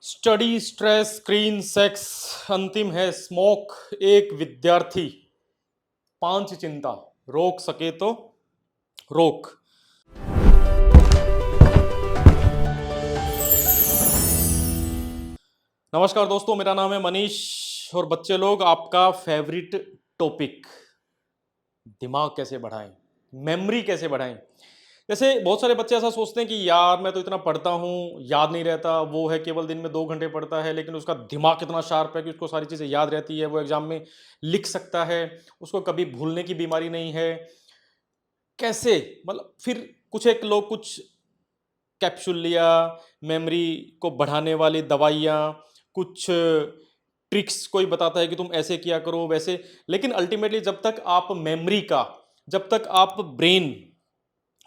Study, stress, screen, sex, अंतिम है smoke. एक विद्यार्थी, पांच चिंता, रोक सके तो रोक। नमस्कार दोस्तों, मेरा नाम है मनीष और बच्चे लोग, आपका फेवरेट टॉपिक दिमाग कैसे बढ़ाएं, मेमोरी कैसे बढ़ाएं। जैसे बहुत सारे बच्चे ऐसा सोचते हैं कि यार मैं तो इतना पढ़ता हूँ, याद नहीं रहता। वो है केवल दिन में 2 घंटे पढ़ता है, लेकिन उसका दिमाग कितना शार्प है कि उसको सारी चीज़ें याद रहती है, वो एग्जाम में लिख सकता है, उसको कभी भूलने की बीमारी नहीं है। कैसे? मतलब फिर कुछ एक लोग कुछ कैप्सूल लिया, मेमोरी को बढ़ाने वाली दवाइयाँ, कुछ ट्रिक्स कोई बताता है कि तुम ऐसे किया करो वैसे। लेकिन अल्टीमेटली जब तक आप मेमोरी का, जब तक आप ब्रेन,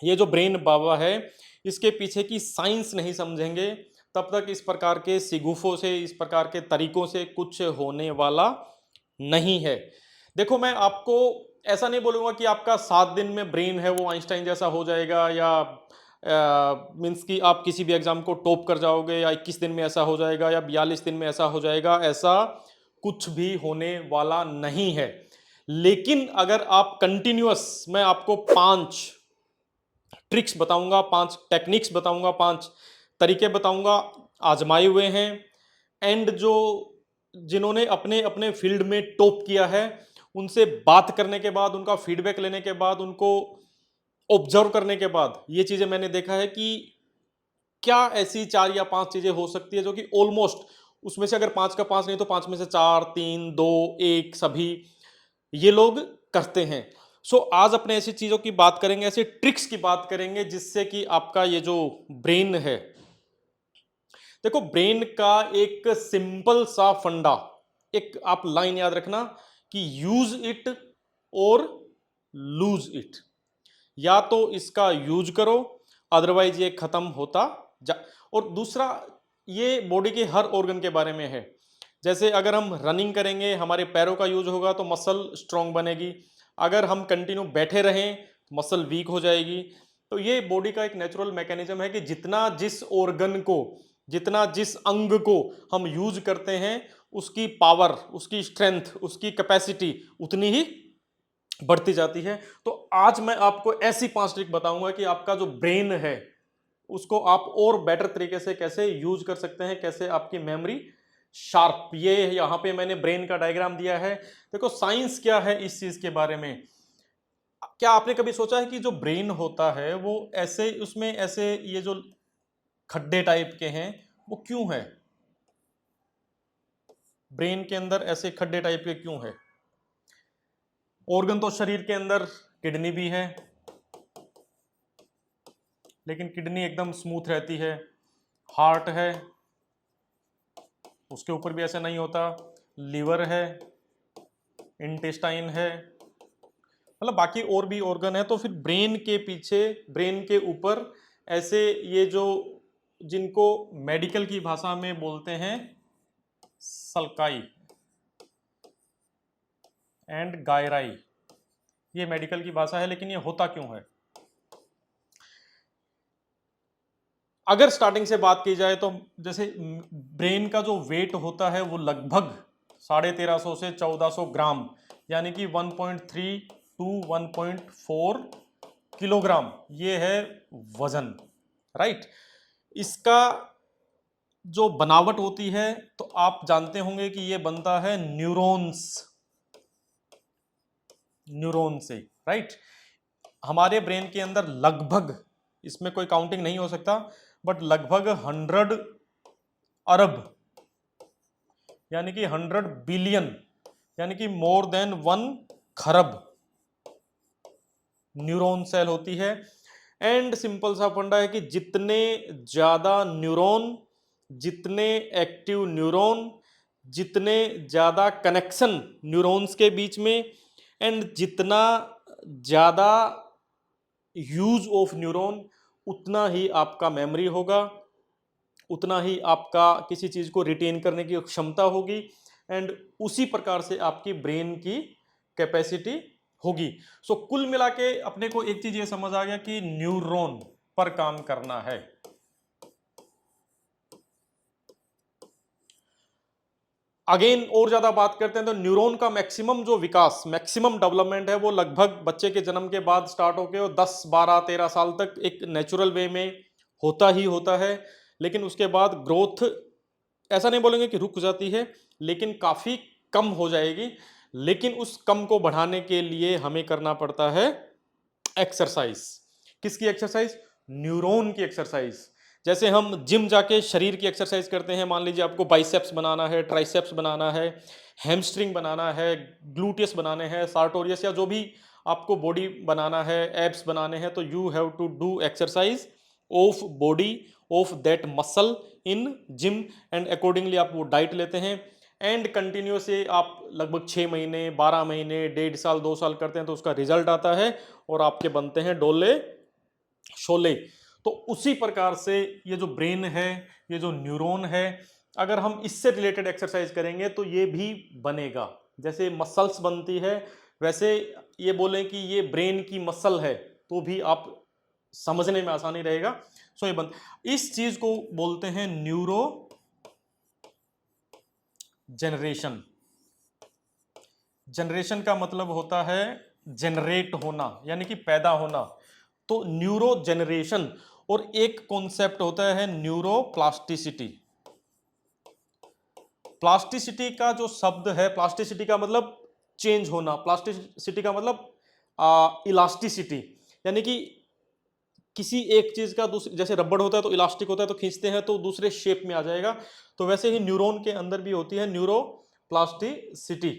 ये जो ब्रेन बाबा है, इसके पीछे की साइंस नहीं समझेंगे, तब तक इस प्रकार के सिगुफों से, इस प्रकार के तरीकों से कुछ होने वाला नहीं है। देखो, मैं आपको ऐसा नहीं बोलूंगा कि आपका 7 दिन में ब्रेन है वो आइंस्टाइन जैसा हो जाएगा, या मीन्स कि आप किसी भी एग्जाम को टॉप कर जाओगे, या 21 दिन में ऐसा हो जाएगा, या 42 दिन में ऐसा हो जाएगा। ऐसा कुछ भी होने वाला नहीं है। लेकिन अगर आप कंटिन्यूअस, मैं आपको 5 ट्रिक्स बताऊंगा, 5 टेक्निक्स बताऊंगा, 5 तरीके बताऊंगा, आजमाए हुए हैं, एंड जो जिन्होंने अपने अपने फील्ड में टॉप किया है, उनसे बात करने के बाद, उनका फीडबैक लेने के बाद, उनको ऑब्जर्व करने के बाद, ये चीजें मैंने देखा है कि क्या ऐसी 4 या 5 चीजें हो सकती है जो कि ऑलमोस्ट, उसमें से अगर 5 का 5 नहीं तो 5 में से 4, 3, 2, 1 सभी ये लोग करते हैं। सो आज अपने ऐसी चीजों की बात करेंगे, ऐसे ट्रिक्स की बात करेंगे, जिससे कि आपका ये जो ब्रेन है, देखो ब्रेन का एक सिंपल सा फंडा, एक आप लाइन याद रखना कि यूज इट और लूज इट। या तो इसका यूज करो, अदरवाइज ये खत्म होता जा। और दूसरा, ये बॉडी के हर ऑर्गन के बारे में है। जैसे अगर हम रनिंग करेंगे, हमारे पैरों का यूज होगा तो मसल स्ट्रांग बनेगी। अगर हम कंटिन्यू बैठे रहें, मसल वीक हो जाएगी। तो ये बॉडी का एक नेचुरल मैकेनिज्म है कि जितना जिस ऑर्गन को, जितना जिस अंग को हम यूज करते हैं, उसकी पावर, उसकी स्ट्रेंथ, उसकी कैपेसिटी उतनी ही बढ़ती जाती है। तो आज मैं आपको ऐसी 5 ट्रिक बताऊंगा कि आपका जो ब्रेन है, उसको आप और बेटर तरीके से कैसे यूज कर सकते हैं, कैसे आपकी मेमोरी शार्प। ये यहां पे मैंने ब्रेन का डायग्राम दिया है। देखो साइंस क्या है इस चीज के बारे में। क्या आपने कभी सोचा है कि जो ब्रेन होता है वो ऐसे, उसमें ऐसे ये जो खड्डे टाइप के हैं, वो क्यों है? ब्रेन के अंदर ऐसे खड्डे टाइप के क्यों है? ऑर्गन तो शरीर के अंदर किडनी भी है, लेकिन किडनी एकदम स्मूथ रहती है। हार्ट है, उसके ऊपर भी ऐसा नहीं होता। लीवर है, इंटेस्टाइन है, मतलब बाकी और भी ऑर्गन है। तो फिर ब्रेन के पीछे, ब्रेन के ऊपर ऐसे ये जो, जिनको मेडिकल की भाषा में बोलते हैं सल्काई एंड गायराई, ये मेडिकल की भाषा है। लेकिन ये होता क्यों है? अगर स्टार्टिंग से बात की जाए तो जैसे ब्रेन का जो वेट होता है वो लगभग 1350 से 1400 ग्राम, यानी कि 1.3 टू 1.4 किलोग्राम, ये है वजन, राइट। इसका जो बनावट होती है, तो आप जानते होंगे कि ये बनता है न्यूरॉन्स, न्यूरॉन से, राइट। हमारे ब्रेन के अंदर लगभग, इसमें कोई काउंटिंग नहीं हो सकता, बट लगभग 100 अरब, यानी कि 100 बिलियन, यानी कि मोर देन 1 खरब न्यूरॉन सेल होती है। एंड सिंपल सा फंडा है कि जितने ज्यादा न्यूरॉन, जितने एक्टिव न्यूरॉन, जितने ज्यादा कनेक्शन न्यूरॉन्स के बीच में, एंड जितना ज्यादा यूज ऑफ न्यूरॉन, उतना ही आपका मेमोरी होगा, उतना ही आपका किसी चीज को रिटेन करने की क्षमता होगी, एंड उसी प्रकार से आपकी ब्रेन की कैपेसिटी होगी। सो कुल मिला के अपने को एक चीज ये समझ आ गया कि न्यूरॉन पर काम करना है। अगेन और ज्यादा बात करते हैं तो न्यूरॉन का मैक्सिमम जो विकास, मैक्सिमम डेवलपमेंट है वो लगभग बच्चे के जन्म के बाद स्टार्ट होके और 10 12 13 साल तक एक नेचुरल वे में होता ही होता है। लेकिन उसके बाद ग्रोथ, ऐसा नहीं बोलेंगे कि रुक जाती है, लेकिन काफी कम हो जाएगी। लेकिन उस कम को बढ़ाने के लिए हमें करना पड़ता है एक्सरसाइज। किसकी एक्सरसाइज? न्यूरॉन की एक्सरसाइज। जैसे हम जिम जाके शरीर की एक्सरसाइज करते हैं, मान लीजिए आपको बाइसेप्स बनाना है, ट्राइसेप्स बनाना है, हैमस्ट्रिंग बनाना है, ग्लूटियस बनाने हैं, सार्टोरियस, या जो भी आपको बॉडी बनाना है, एब्स बनाने हैं, तो you have to do exercise of body of that muscle in gym, and accordingly आप वो डाइट लेते हैं एंड कंटिन्यूसली आप लगभग 6 महीने, 12 महीने, 1.5 साल, 2 साल करते हैं तो उसका रिजल्ट आता है और आपके बनते हैं डोले शोले। तो उसी प्रकार से ये जो ब्रेन है, ये जो न्यूरॉन है, अगर हम इससे रिलेटेड एक्सरसाइज करेंगे तो ये भी बनेगा। जैसे मसल्स बनती है, वैसे ये बोलें कि ये ब्रेन की मसल है तो भी आप समझने में आसानी रहेगा। सो ये इस चीज को बोलते हैं न्यूरो जनरेशन। जनरेशन का मतलब होता है जनरेट होना, यानी कि पैदा होना। तो न्यूरो जनरेशन, और एक कॉन्सेप्ट होता है न्यूरोप्लास्टिसिटी। प्लास्टिसिटी का जो शब्द है, प्लास्टिसिटी का मतलब चेंज होना, प्लास्टिसिटी का मतलब इलास्टिसिटी, यानी कि किसी एक चीज का दूसरे, जैसे रबड़ होता है तो इलास्टिक होता है, तो खींचते हैं तो दूसरे शेप में आ जाएगा। तो वैसे ही न्यूरॉन के अंदर भी होती है न्यूरोप्लास्टिसिटी।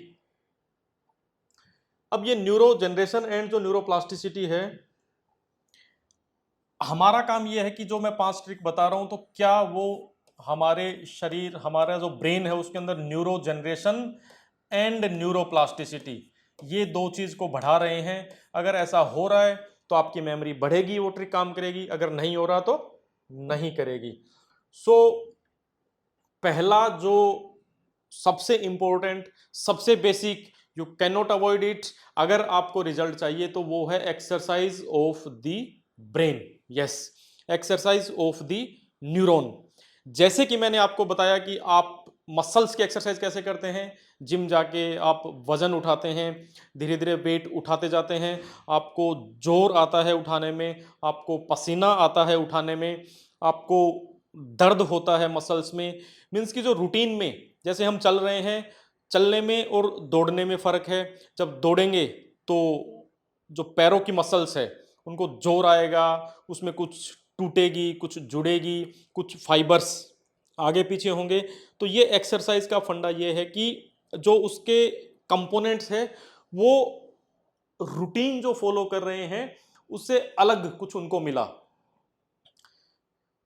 अब ये न्यूरो जनरेशन एंड जो न्यूरोप्लास्टिसिटी है, हमारा काम ये है कि जो मैं 5 ट्रिक बता रहा हूं तो क्या वो हमारे शरीर, हमारा जो ब्रेन है उसके अंदर न्यूरो जनरेशन एंड न्यूरोप्लास्टिसिटी, ये दो चीज को बढ़ा रहे हैं। अगर ऐसा हो रहा है तो आपकी मेमोरी बढ़ेगी, वो ट्रिक काम करेगी, अगर नहीं हो रहा तो नहीं करेगी। सो पहला जो सबसे इंपॉर्टेंट, सबसे basic, you can not avoid it, अगर आपको रिजल्ट चाहिए तो वो है exercise of the brain. Yes, exercise of the neuron. जैसे कि मैंने आपको बताया कि आप मसल्स की एक्सरसाइज कैसे करते हैं, जिम जाके आप वजन उठाते हैं, धीरे धीरे वेट उठाते जाते हैं, आपको जोर आता है उठाने में, आपको पसीना आता है उठाने में, आपको दर्द होता है मसल्स में। मीन्स कि जो रूटीन में, जैसे हम चल रहे हैं, चलने में और दौड़ने में फर्क है। जब दौड़ेंगे तो जो पैरों की मसल्स है उनको जोर आएगा, उसमें कुछ टूटेगी, कुछ जुड़ेगी, कुछ फाइबर्स आगे पीछे होंगे। तो ये एक्सरसाइज का फंडा ये है कि जो उसके कंपोनेंट्स है वो रूटीन जो फॉलो कर रहे हैं उससे अलग कुछ उनको मिला।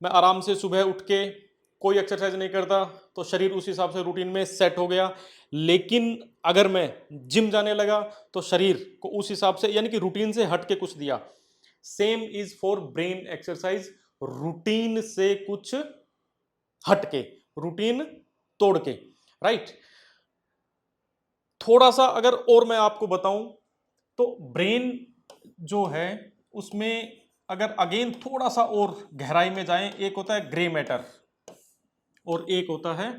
मैं आराम से सुबह उठ के कोई एक्सरसाइज नहीं करता तो शरीर उस हिसाब से रूटीन में सेट हो गया, लेकिन अगर मैं जिम जाने लगा तो शरीर को उस हिसाब से, यानी कि रूटीन से हट के कुछ दिया। Same is for brain exercise, routine से कुछ हट के, रूटीन तोड़ के, राइट। थोड़ा सा अगर और मैं आपको बताऊं तो ब्रेन जो है उसमें अगर अगेन थोड़ा सा और गहराई में जाएं, एक होता है ग्रे मैटर और एक होता है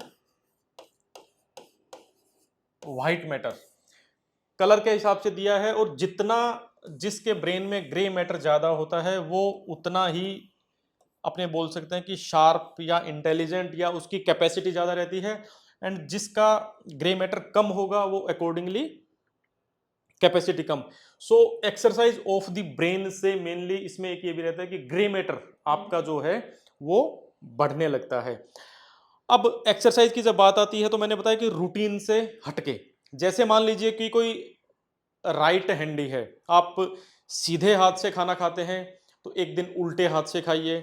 व्हाइट मैटर। कलर के हिसाब से दिया है, और जितना जिसके ब्रेन में ग्रे मैटर ज्यादा होता है वो उतना ही अपने बोल सकते हैं कि शार्प या इंटेलिजेंट, या उसकी कैपेसिटी ज्यादा रहती है। एंड जिसका ग्रे मैटर कम होगा वो accordingly capacity come. So exercise of the brain से मेनली इसमें एक ये भी रहता है कि ग्रे मैटर आपका जो है वो बढ़ने लगता है। अब एक्सरसाइज की जब बात आती है तो मैंने बताया कि रूटीन से हटके, जैसे मान लीजिए कि कोई राइट हैंडी है, आप सीधे हाथ से खाना खाते हैं तो एक दिन उल्टे हाथ से खाइए।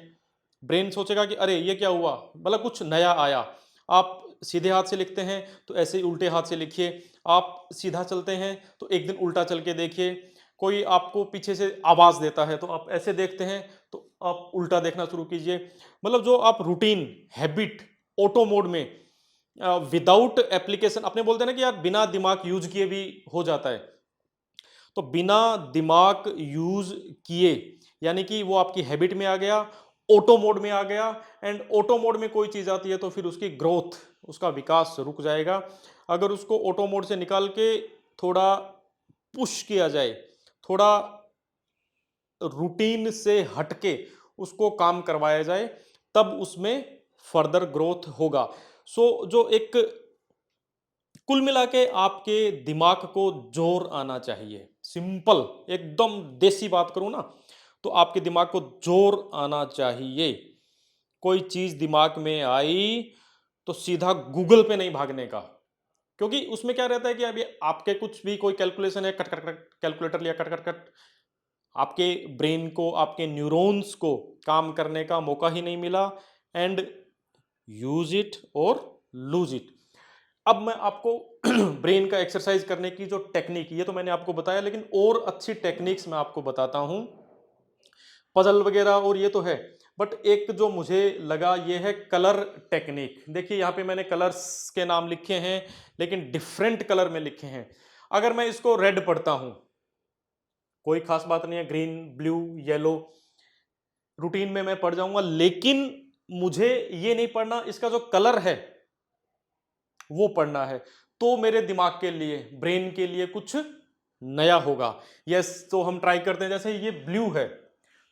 ब्रेन सोचेगा कि अरे ये क्या हुआ, मतलब कुछ नया आया। आप सीधे हाथ से लिखते हैं तो ऐसे ही उल्टे हाथ से लिखिए। आप सीधा चलते हैं तो एक दिन उल्टा चल के देखिए। कोई आपको पीछे से आवाज देता है तो आप ऐसे देखते हैं तो आप उल्टा देखना शुरू कीजिए। मतलब जो आप रूटीन हैबिट ऑटो मोड में विदाउट एप्लीकेशन, अपने बोलते हैं ना कि यार बिना दिमाग यूज किए भी हो जाता है, तो बिना दिमाग यूज किए यानी कि वो आपकी हैबिट में आ गया, ऑटो मोड में आ गया, एंड ऑटो मोड में कोई चीज आती है तो फिर उसकी ग्रोथ, उसका विकास रुक जाएगा। अगर उसको ऑटो मोड से निकाल के थोड़ा पुश किया जाए, थोड़ा रूटीन से हटके उसको काम करवाया जाए, तब उसमें फर्दर ग्रोथ होगा। सो जो एक कुल मिला के आपके दिमाग को जोर आना चाहिए, सिंपल एकदम देसी बात करूं ना, तो आपके दिमाग को जोर आना चाहिए। कोई चीज दिमाग में आई तो सीधा गूगल पे नहीं भागने का, क्योंकि उसमें क्या रहता है कि अभी आपके कुछ भी कोई कैलकुलेशन है, कट कट कट कैलकुलेटर लिया, कट कट कट, आपके ब्रेन को, आपके न्यूरॉन्स को काम करने का मौका ही नहीं मिला, एंड यूज इट और लूज इट। अब मैं आपको ब्रेन का एक्सरसाइज करने की जो टेक्निक, ये तो मैंने आपको बताया, लेकिन और अच्छी टेक्निक्स मैं आपको बताता हूं। पजल वगैरह और ये तो है, बट एक जो मुझे लगा ये है कलर टेक्निक। देखिए यहाँ पे मैंने कलर्स के नाम लिखे हैं, लेकिन डिफरेंट कलर में लिखे हैं। अगर मैं इसको रेड पढ़ता हूं, कोई खास बात नहीं है, ग्रीन, ब्लू, येलो, रूटीन में मैं पढ़ जाऊंगा, लेकिन मुझे ये नहीं पढ़ना, इसका जो कलर है वो पढ़ना है, तो मेरे दिमाग के लिए, ब्रेन के लिए कुछ नया होगा। यस, तो हम ट्राई करते हैं, जैसे ये ब्लू है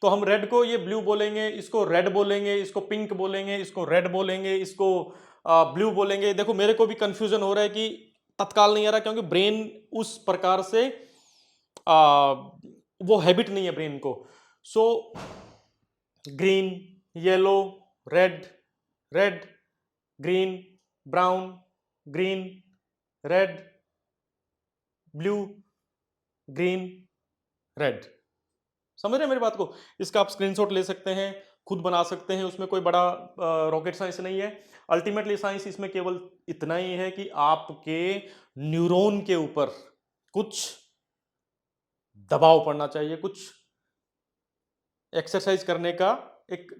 तो हम रेड को ये ब्लू बोलेंगे, इसको रेड बोलेंगे, इसको पिंक बोलेंगे, इसको रेड बोलेंगे, इसको ब्लू बोलेंगे। देखो मेरे को भी कंफ्यूजन हो रहा है कि तत्काल नहीं आ रहा, क्योंकि ब्रेन उस प्रकार से वो हैबिट नहीं है ब्रेन को। So green, yellow, red, red, green, brown, green, red, blue, green, red. समझ रहे हैं मेरी बात को? इसका आप स्क्रीनशॉट ले सकते हैं, खुद बना सकते हैं, उसमें कोई बड़ा रॉकेट साइंस नहीं है। अल्टीमेटली साइंस इसमें केवल इतना ही है कि आपके न्यूरॉन के ऊपर कुछ दबाव पड़ना चाहिए, कुछ एक्सरसाइज करने का एक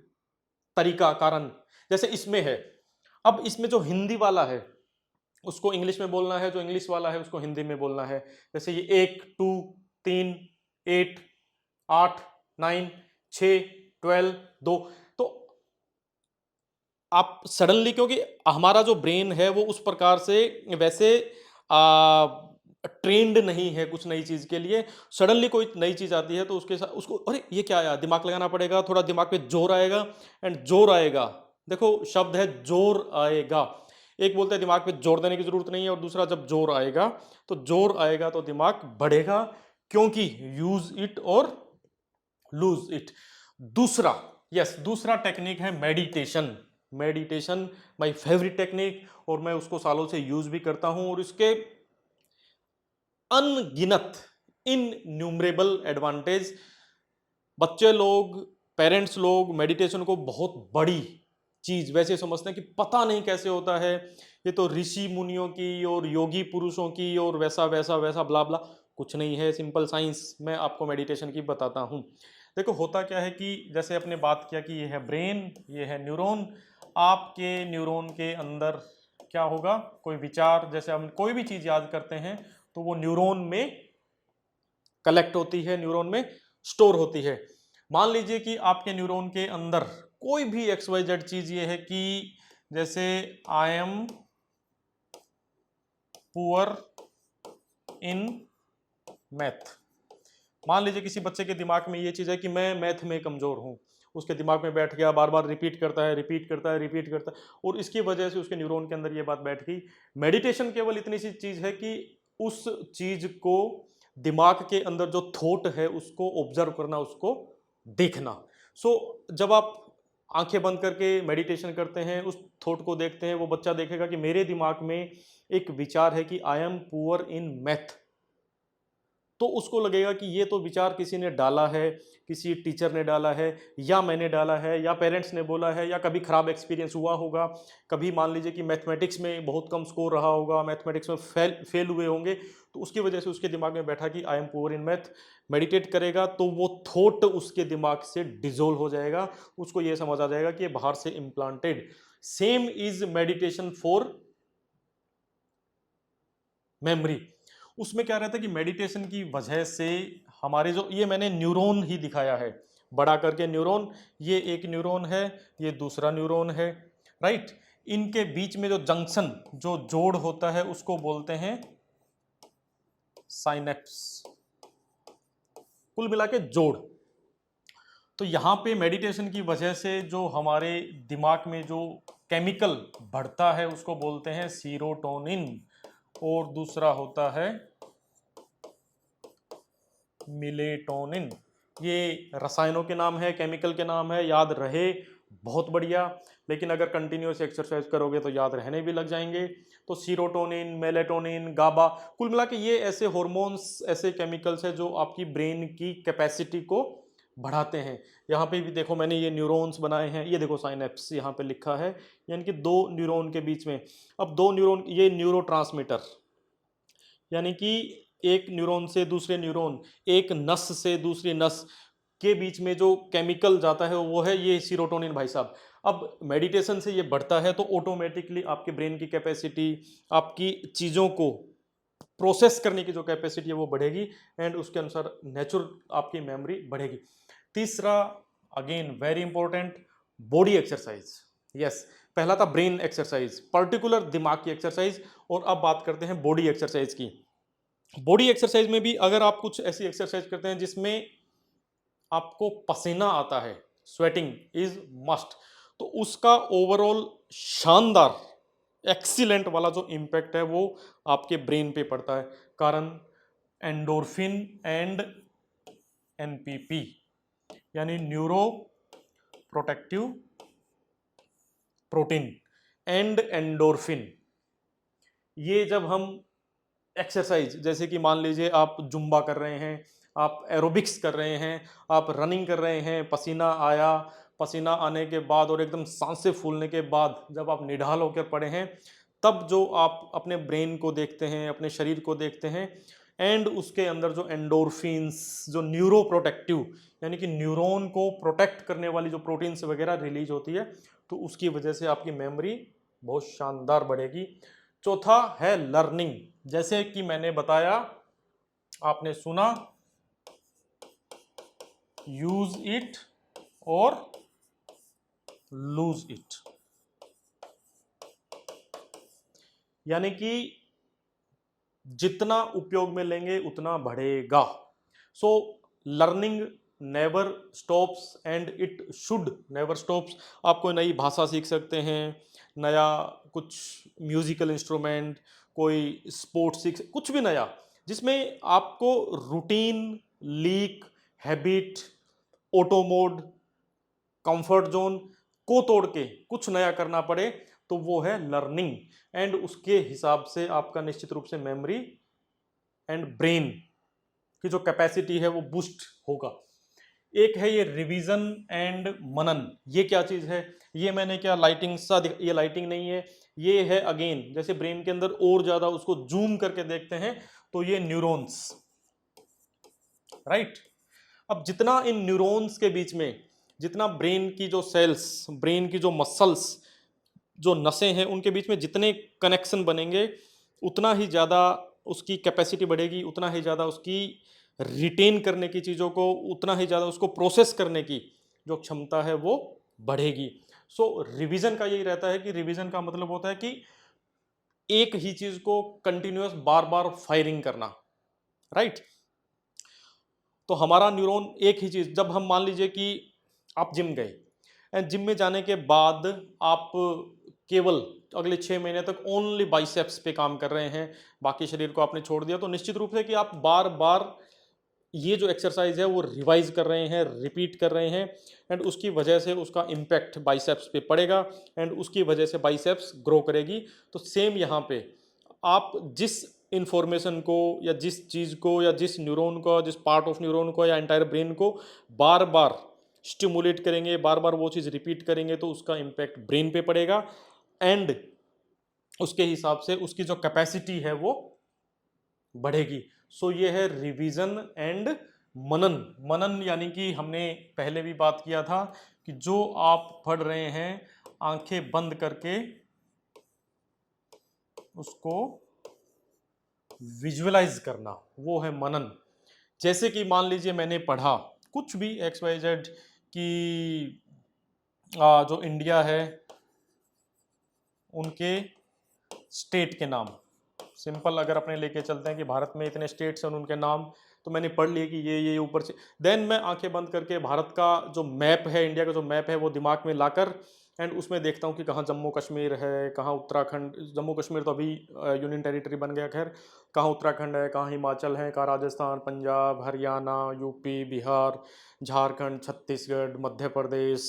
तरीका, कारण। जैसे इसमें है, अब इसमें जो हिंदी वाला है उसको इंग्लिश में बोलना है, जो इंग्लिश वाला है उसको हिंदी में बोलना है। जैसे ये 1, 2, 3, 8, 8, 9, 6, 12, 2, तो आप सडनली, क्योंकि हमारा जो ब्रेन है वो उस प्रकार से वैसे ट्रेंड नहीं है कुछ नई चीज के लिए। सडनली कोई नई चीज आती है तो उसके साथ उसको, अरे ये क्या आया, दिमाग लगाना पड़ेगा, थोड़ा दिमाग पे जोर आएगा, एंड जोर आएगा, देखो शब्द है जोर आएगा। एक बोलते हैं दिमाग पे जोर देने की जरूरत नहीं है, और दूसरा जब जोर आएगा तो जोर आएगा तो दिमाग बढ़ेगा, क्योंकि यूज इट और लूज इट। दूसरा, यस, दूसरा टेक्निक है meditation. Meditation my favourite technique, और मैं उसको सालों से यूज भी करता हूं, और इसके अनगिनत, इनन्यूमरेबल एडवांटेज। बच्चे लोग, पेरेंट्स लोग मेडिटेशन को बहुत बड़ी चीज वैसे समझते हैं कि पता नहीं कैसे होता है, ये तो ऋषि मुनियों की और योगी पुरुषों की और वैसा वैसा वैसा ब्ला ब्ला। कुछ नहीं है, सिंपल साइंस मैं आपको मेडिटेशन की बताता हूं। देखो होता क्या है कि जैसे अपने बात किया कि ये है ब्रेन, ये है न्यूरॉन। आपके न्यूरॉन के अंदर क्या होगा, कोई विचार, जैसे हम कोई भी चीज याद करते हैं तो वो न्यूरॉन में कलेक्ट होती है, न्यूरॉन में स्टोर होती है। मान लीजिए कि आपके न्यूरॉन के अंदर कोई भी एक्स वाई जेड चीज ये है कि जैसे I am poor in math. मान लीजिए किसी बच्चे के दिमाग में ये चीज है कि मैं मैथ में कमजोर हूं, उसके दिमाग में बैठ गया, बार बार रिपीट करता है, रिपीट करता है, रिपीट करता है, और इसकी वजह से उसके न्यूरॉन के अंदर ये बात बैठ गई। मेडिटेशन केवल इतनी सी चीज है कि उस चीज को, दिमाग के अंदर जो थॉट है उसको ऑब्जर्व करना, उसको देखना। सो जब आप आंखें बंद करके मेडिटेशन करते हैं, उस थॉट को देखते हैं, वो बच्चा देखेगा कि मेरे दिमाग में एक विचार है कि I am poor in math, तो उसको लगेगा कि ये तो विचार किसी ने डाला है, किसी टीचर ने डाला है, या मैंने डाला है, या पेरेंट्स ने बोला है, या कभी खराब एक्सपीरियंस हुआ होगा, कभी मान लीजिए कि मैथमेटिक्स में बहुत कम स्कोर रहा होगा, मैथमेटिक्स में फेल हुए होंगे, तो उसकी वजह से उसके दिमाग में बैठा कि I am poor in math. Meditate करेगा तो वो थॉट उसके दिमाग से डिजोल्व हो जाएगा, उसको ये समझ आ जाएगा कि ये बाहर से implanted. Same is meditation for memory. उसमें क्या रहता है कि मेडिटेशन की वजह से हमारे जो, ये मैंने न्यूरॉन ही दिखाया है, बड़ा करके न्यूरॉन, ये एक न्यूरॉन है, ये दूसरा न्यूरॉन है, राइट। इनके बीच में जो जंक्शन, जो जोड़ होता है, उसको बोलते हैं साइनेप्स, कुल मिला के जोड़। तो यहाँ पे मेडिटेशन की वजह से जो हमारे दिमाग में जो केमिकल बढ़ता है उसको बोलते हैं सीरोटोनिन, और दूसरा होता है मिलेटोनिन। ये रसायनों के नाम है, केमिकल के नाम है, याद रहे बहुत बढ़िया, लेकिन अगर कंटिन्यूअस एक्सरसाइज करोगे तो याद रहने भी लग जाएंगे। तो सीरोटोनिन, मेलेटोनिन, गाबा, कुल मिला के ये ऐसे हॉर्मोन्स, ऐसे केमिकल्स है जो आपकी ब्रेन की कैपेसिटी को बढ़ाते हैं। यहाँ पे भी देखो मैंने ये न्यूरॉन्स बनाए हैं, ये देखो साइनेप्स यहाँ पे लिखा है, यानी कि दो न्यूरॉन के बीच में। अब दो न्यूरॉन, ये न्यूरोट्रांसमीटर, यानी कि एक न्यूरॉन से दूसरे न्यूरॉन, एक नस से दूसरी नस के बीच में जो केमिकल जाता है वो है ये सीरोटोनिन भाई साहब। अब मेडिटेशन से ये बढ़ता है तो ऑटोमेटिकली आपके ब्रेन की कैपेसिटी, आपकी चीज़ों को प्रोसेस करने की जो कैपेसिटी है वो बढ़ेगी, एंड उसके अनुसार नेचुरल आपकी मेमोरी बढ़ेगी। तीसरा, again very important, body exercise. Yes, पहला था ब्रेन एक्सरसाइज, पर्टिकुलर दिमाग की एक्सरसाइज, और अब बात करते हैं बॉडी एक्सरसाइज की। बॉडी एक्सरसाइज में भी अगर आप कुछ ऐसी एक्सरसाइज करते हैं जिसमें आपको पसीना आता है, स्वेटिंग इज मस्ट, तो उसका ओवरऑल शानदार, एक्सीलेंट वाला जो इम्पैक्ट है वो आपके ब्रेन पे पड़ता है। कारण एंडोर्फिन एंड एनपीपी, यानी neuro protective protein and endorphin, ये जब हम एक्सरसाइज, जैसे कि मान लीजिए आप जुम्बा कर रहे हैं, आप एरोबिक्स कर रहे हैं, आप रनिंग कर रहे हैं, पसीना आया, पसीना आने के बाद और एकदम सांसें फूलने के बाद जब आप निढाल होकर पड़े हैं, तब जो आप अपने ब्रेन को देखते हैं, अपने शरीर को देखते हैं, एंड उसके अंदर जो एंडोर्फिन्स, जो न्यूरो प्रोटेक्टिव, यानी कि न्यूरॉन को प्रोटेक्ट करने वाली जो प्रोटीन्स वगैरह रिलीज होती है, तो उसकी वजह से आपकी मेमोरी बहुत शानदार बढ़ेगी। चौथा है लर्निंग, जैसे कि मैंने बताया, आपने सुना, यूज इट और लूज इट, यानी कि जितना उपयोग में लेंगे उतना बढ़ेगा। So learning never stops and it should never stops. आप कोई नई भाषा सीख सकते हैं, नया कुछ म्यूजिकल इंस्ट्रूमेंट, कोई स्पोर्ट्स सीख, कुछ भी नया जिसमें आपको routine, leak, habit, auto mode, comfort zone को तोड़ के कुछ नया करना पड़े, तो वो है लर्निंग। एंड उसके हिसाब से आपका निश्चित रूप से मेमोरी एंड ब्रेन की जो कैपेसिटी है वो बूस्ट होगा। एक है ये रिवीजन एंड मनन। ये क्या चीज है? ये मैंने क्या लाइटिंग सा ये लाइटिंग नहीं है, ये है अगेन जैसे ब्रेन के अंदर और ज्यादा उसको जूम करके देखते हैं तो ये न्यूरॉन्स, राइट। अब जितना इन न्यूरॉन्स के बीच में, जितना ब्रेन की जो सेल्स, ब्रेन की जो मसल्स, जो नसें हैं उनके बीच में जितने कनेक्शन बनेंगे, उतना ही ज़्यादा उसकी कैपेसिटी बढ़ेगी, उतना ही ज़्यादा उसकी रिटेन करने की चीज़ों को, उतना ही ज़्यादा उसको प्रोसेस करने की जो क्षमता है वो बढ़ेगी। सो रिवीजन का यही रहता है कि रिवीजन का मतलब होता है कि एक ही चीज़ को कंटिन्यूअस बार बार फायरिंग करना, राइट। तो हमारा न्यूरॉन एक ही चीज़, जब हम मान लीजिए कि आप जिम गए, एंड जिम में जाने के बाद आप केवल अगले 6 महीने तक ओनली बाइसेप्स पे काम कर रहे हैं, बाकी शरीर को आपने छोड़ दिया, तो निश्चित रूप से कि आप बार बार ये जो एक्सरसाइज है वो रिवाइज कर रहे हैं, रिपीट कर रहे हैं, एंड उसकी वजह से उसका इम्पैक्ट बाइसेप्स पे पड़ेगा, एंड उसकी वजह से बाइसेप्स ग्रो करेगी। तो सेम यहाँ पे आप जिस इंफॉर्मेशन को या जिस चीज़ को या जिस न्यूरॉन को, जिस पार्ट ऑफ न्यूरॉन को या एंटायर ब्रेन को बार बार स्टिमुलेट करेंगे, बार बार वो चीज़ रिपीट करेंगे, तो उसका इम्पैक्ट ब्रेन पे पड़ेगा, एंड उसके हिसाब से उसकी जो कैपेसिटी है वो बढ़ेगी। सो ये है रिवीजन एंड मनन। मनन यानी कि हमने पहले भी बात किया था कि जो आप पढ़ रहे हैं आंखें बंद करके उसको विजुअलाइज करना, वो है मनन। जैसे कि मान लीजिए मैंने पढ़ा कुछ भी XYZ की जो इंडिया है उनके स्टेट के नाम, सिंपल अगर अपने लेके चलते हैं कि भारत में इतने स्टेट्स हैं और उनके नाम, तो मैंने पढ़ लिया कि ये ऊपर से, देन मैं आंखें बंद करके भारत का जो मैप है, इंडिया का जो मैप है वो दिमाग में लाकर एंड उसमें देखता हूँ कि कहाँ जम्मू कश्मीर है, कहाँ उत्तराखंड, जम्मू कश्मीर तो अभी यूनियन टेरिटरी बन गया, खैर कहाँ उत्तराखंड है, कहाँ हिमाचल है, कहाँ राजस्थान, पंजाब, हरियाणा, यूपी, बिहार, झारखंड, छत्तीसगढ़, मध्य प्रदेश,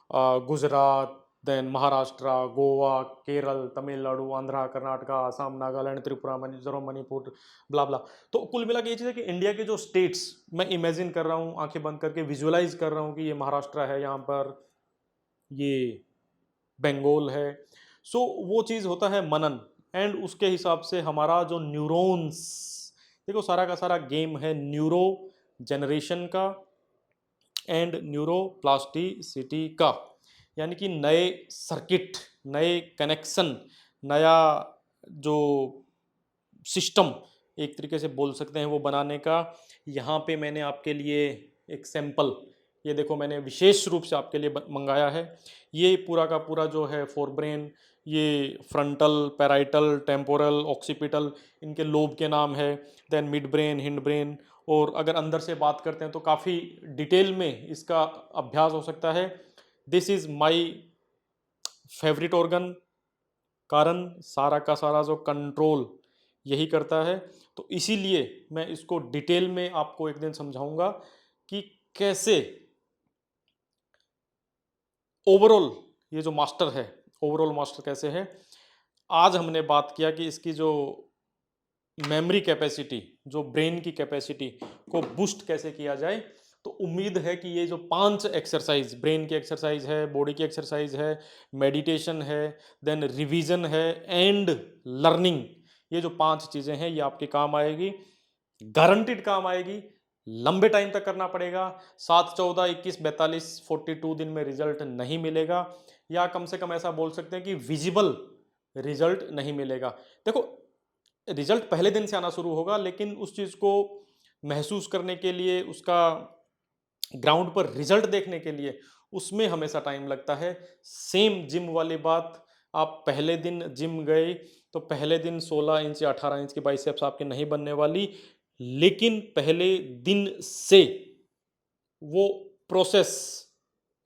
गुजरात, देन महाराष्ट्र, गोवा, केरल, तमिलनाडु, आंध्रा, कर्नाटका, आसाम, नागालैंड, त्रिपुरा, मिजोरम, मणिपुर, ब्ला ब्ला। तो कुल मिला के ये चीज़ है कि इंडिया के जो स्टेट्स मैं इमेजिन कर रहा हूँ, आंखें बंद करके विजुअलाइज कर रहा हूँ कि ये महाराष्ट्र है, यहाँ पर ये बंगाल है। सो वो चीज़ होता है मनन, एंड उसके हिसाब से हमारा जो न्यूरॉन्स, देखो सारा का सारा गेम है न्यूरो जनरेशन का एंड न्यूरोप्लास्टिसिटी का, यानी कि नए सर्किट, नए कनेक्शन, नया जो सिस्टम एक तरीके से बोल सकते हैं वो बनाने का। यहाँ पे मैंने आपके लिए एक सैंपल, ये देखो मैंने विशेष रूप से आपके लिए मंगाया है। ये पूरा का पूरा जो है फोर ब्रेन, ये फ्रंटल, पैराइटल, टेम्पोरल, ऑक्सीपिटल, इनके लोब के नाम है, then midbrain, hindbrain, और अगर अंदर से बात करते हैं तो काफ़ी डिटेल में इसका अभ्यास हो सकता है। This is my favourite organ, कारण सारा का सारा जो कंट्रोल यही करता है। तो इसीलिए मैं इसको डिटेल में आपको एक दिन समझाऊंगा कि कैसे ओवरऑल ये जो मास्टर है, ओवरऑल मास्टर कैसे है। आज हमने बात किया कि इसकी जो मेमोरी कैपेसिटी, जो ब्रेन की कैपेसिटी को बूस्ट कैसे किया जाए। तो उम्मीद है कि ये जो 5 एक्सरसाइज, ब्रेन की एक्सरसाइज है, बॉडी की एक्सरसाइज है, मेडिटेशन है, देन रिवीजन है एंड लर्निंग, ये जो 5 चीज़ें हैं ये आपके काम आएगी, गारंटीड काम आएगी। लंबे टाइम तक करना पड़ेगा, 7, 14, 21, 42, 42 दिन में रिजल्ट नहीं मिलेगा, या कम से कम ऐसा बोल सकते हैं कि विजिबल रिजल्ट नहीं मिलेगा। देखो रिजल्ट पहले दिन से आना शुरू होगा, लेकिन उस चीज़ को महसूस करने के लिए, उसका ग्राउंड पर रिजल्ट देखने के लिए उसमें हमेशा टाइम लगता है। सेम जिम वाली बात, आप पहले दिन जिम गए तो पहले दिन 16 इंच या 18 इंच की बाइसेप्स आपके नहीं बनने वाली, लेकिन पहले दिन से वो प्रोसेस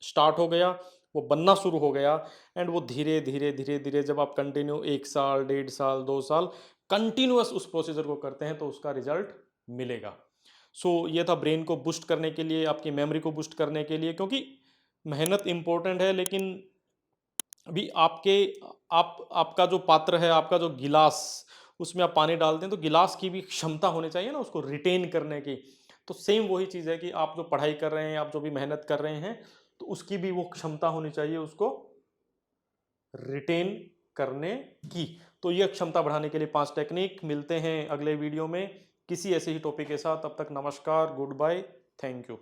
स्टार्ट हो गया, वो बनना शुरू हो गया, एंड वो धीरे धीरे धीरे धीरे जब आप कंटिन्यू 1 साल, 1.5 साल, 2 साल कंटिन्यूअस उस प्रोसीजर को करते हैं तो उसका रिजल्ट मिलेगा। सो ये था ब्रेन को बूस्ट करने के लिए, आपकी मेमोरी को बूस्ट करने के लिए, क्योंकि मेहनत इंपॉर्टेंट है, लेकिन अभी आपका जो पात्र है, आपका जो गिलास, उसमें आप पानी डालते हैं तो गिलास की भी क्षमता होनी चाहिए ना उसको रिटेन करने की। तो सेम वही चीज़ है कि आप जो पढ़ाई कर रहे हैं, आप जो भी मेहनत कर रहे हैं, तो उसकी भी वो क्षमता होनी चाहिए उसको रिटेन करने की। तो ये क्षमता बढ़ाने के लिए 5 टेक्निक। मिलते हैं अगले वीडियो में किसी ऐसे ही टॉपिक के साथ। तब तक नमस्कार, गुड बाय, थैंक यू।